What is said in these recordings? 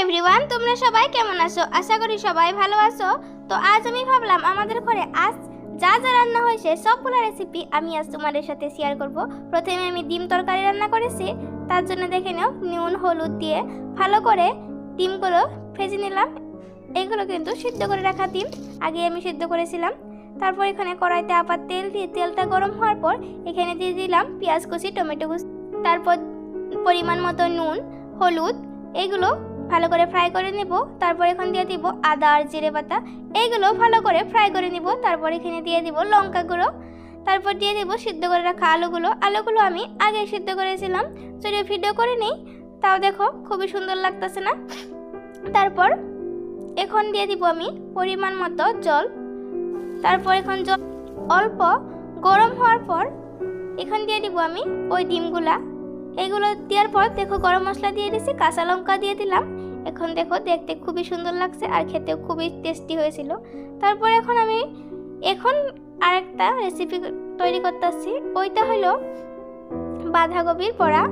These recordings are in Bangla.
এভরিওয়ান, তোমরা সবাই কেমন আছো? আশা করি সবাই ভালো আছো। তো আজ আমি ভাবলাম আমাদের ঘরে আজ যা যা রান্না হয়েছে সবগুলো রেসিপি আমি আজ তোমাদের সাথে শেয়ার করব। প্রথমে আমি ডিম তরকারি রান্না করেছি। তার জন্য দেখে নাও, নুন হলুদ দিয়ে ভালো করে ডিমগুলো ভেজে নিলাম। এইগুলো কিন্তু সিদ্ধ করে রাখা ডিম, আগে আমি সিদ্ধ করেছিলাম। তারপর এখানে কড়াইতে আবার তেল দিয়ে তেলটা গরম হওয়ার পর এখানে দিয়ে দিলাম পেঁয়াজ কুচি, টমেটো কুচি, তারপর পরিমাণ মতো নুন হলুদ এইগুলো ভালো করে ফ্রাই করে নেব। তারপর এখন দিয়ে দিব আদা আর জিরে পাতা, এইগুলো ভালো করে ফ্রাই করে নিব। তারপর এখানে দিয়ে দিব লঙ্কা গুঁড়ো, তারপর দিয়ে দিব সিদ্ধ করে রাখা আলুগুলো আমি আগে সিদ্ধ করেছিলাম, যদিও ভিডিও করে নিই, তাও দেখো খুবই সুন্দর লাগতেছে না। তারপর এখন দিয়ে দিব আমি পরিমাণ মতো জল। তারপর এখন জল অল্প গরম হওয়ার পর এখন দিয়ে দিব আমি ওই ডিমগুলা। এইগুলো দেওয়ার পর দেখো গরম মশলা দিয়ে দিছি, কাঁচা লঙ্কা দিয়ে দিলাম। এখন দেখো দেখতে খুবই সুন্দর লাগছে আর খেতেও খুবই টেস্টি হয়েছিল। তারপর আমি আরেকটা রেসিপি তৈরি করতেছি, ওইটা হলো বাঁধাকপির বড়া।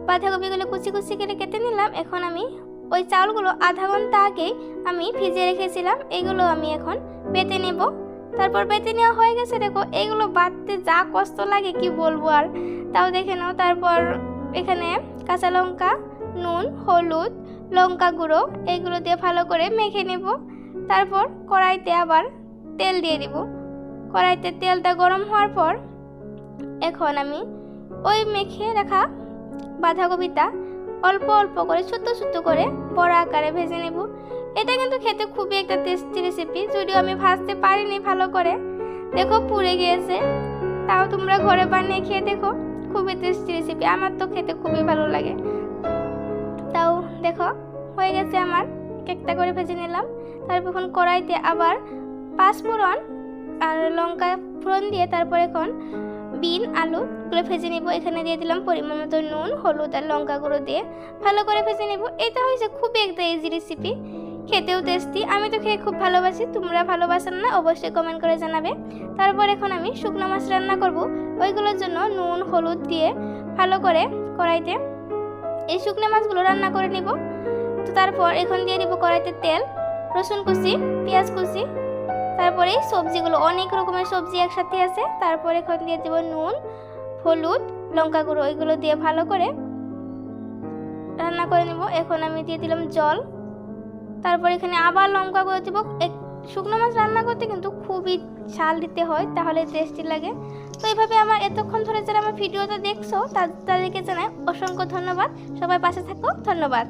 বাঁধাকপিগুলো কুচি কুচি করে কেটে নিলাম। এখন আমি ওই চাউলগুলো আধা ঘন্টা আগেই আমি ভিজিয়ে রেখেছিলাম, এগুলো আমি এখন বেটে নেব। তারপর বেটে নেওয়া হয়ে গেছে। দেখো এইগুলো বাটতে যা কষ্ট লাগে কি বলবো আর, তাও দেখে নাও। তারপর এখানে কাঁচা লঙ্কা, নুন হলুদ লঙ্কা গুঁড়ো এইগুলো দিয়ে ভালো করে মেখে নেব। তারপর কড়াইতে আবার তেল দিয়ে দিব। কড়াইতে তেলটা গরম হওয়ার পর এখন আমি ওই মেখে রাখা বাঁধাকপিটা অল্প অল্প করে ছোট ছোট করে বড়া আকারে ভেজে নেব। এটা কিন্তু খেতে খুবই একটা টেস্টি রেসিপি, যদিও আমি ভাজতে পারিনি ভালো করে, দেখো পুড়ে গিয়েছে। তাও তোমরা ঘরে বানিয়ে খেয়ে দেখো, খুবই টেস্টি রেসিপি, আমার তো খেতে খুবই ভালো লাগে। তাও দেখো হয়ে গেছে আমার, একটা করে ভেজে নিলাম। তারপর এখন কড়াইতে আবার পাঁচফোড়ন আর লঙ্কা ফোড়ন দিয়ে তারপর এখন বিন আলুগুলো ভেজে নেব। এখানে দিয়ে দিলাম পরিমাণ মতো নুন হলুদ আর লঙ্কা গুঁড়ো দিয়ে ভালো করে ভেজে নেব। এটা হয়েছে খুবই একটা ইজি রেসিপি, খেতেও টেস্টি, আমি তো খেয়ে খুব ভালোবাসি। তোমরা ভালোবাসেন না অবশ্যই কমেন্ট করে জানাবে। তারপর এখন আমি শুকনো মাছ রান্না করব, ওইগুলোর জন্য নুন হলুদ দিয়ে ভালো করে কড়াইতে এই শুকনো মাছগুলো রান্না করে নিব। তো তারপর এখন দিয়ে দিব কড়াইতে তেল, রসুন কুচি, পেঁয়াজ কুচি, তারপরে সবজিগুলো অনেক রকমের সবজি একসাথে আছে। তারপর এখন দিয়ে দেব নুন হলুদ লঙ্কা গুঁড়ো, ওইগুলো দিয়ে ভালো করে রান্না করে নিব। এখন আমি দিয়ে দিলাম জল। তারপর এখানে আবার লঙ্কা গুঁড়ো দিব। শুকনো মাছ রান্না করতে কিন্তু খুবই ঝাল দিতে হয়, তাহলে টেস্টি লাগে। তো এইভাবে আমার এতক্ষণ ধরে যারা আমার ভিডিওটা দেখছো তাদেরকে জানাই অসংখ্য ধন্যবাদ। সবাই পাশে থাকো, ধন্যবাদ।